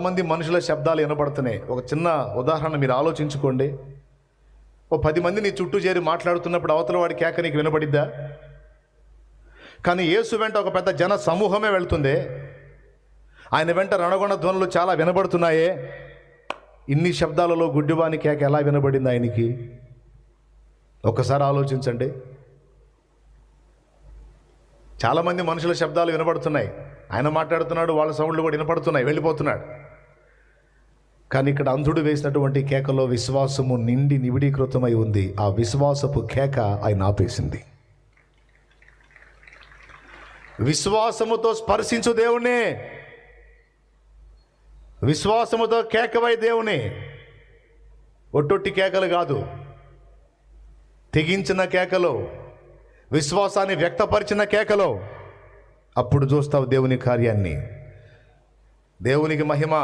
చాలామంది మనుషుల శబ్దాలు వినపడుతున్నాయి. ఒక చిన్న ఉదాహరణ మీరు ఆలోచించుకోండి. ఓ 10 మంది నీ చుట్టూ చేరి మాట్లాడుతున్నప్పుడు అవతల వాడి కేక నీకు వినపడిద్దా? కానీ యేసు వెంట ఒక పెద్ద జన సమూహమే వెళ్తుంది. ఆయన వెంట రణగొండ ధ్వనులు చాలా వినబడుతున్నాయే. ఇన్ని శబ్దాలలో గుడ్డివాని కేక ఎలా వినబడింది ఆయనకి? ఒక్కసారి ఆలోచించండి. చాలామంది మనుషుల శబ్దాలు వినపడుతున్నాయి, ఆయన మాట్లాడుతున్నాడు, వాళ్ళ సౌండ్లు కూడా వినపడుతున్నాయి, వెళ్ళిపోతున్నాడు. కానీ ఇక్కడ అంధుడు వేసినటువంటి కేకలో విశ్వాసము నిండి నివిడీకృతమై ఉంది. ఆ విశ్వాసపు కేక ఆయన ఆపేసింది. విశ్వాసముతో స్పర్శించు దేవుణ్ణి, విశ్వాసముతో కేకవై దేవుని. ఒట్టొట్టి కేకలు కాదు, తెగించిన కేకలో, విశ్వాసాన్ని వ్యక్తపరిచిన కేకలో. అప్పుడు చూస్తావు దేవుని కార్యాన్ని. దేవునికి మహిమ.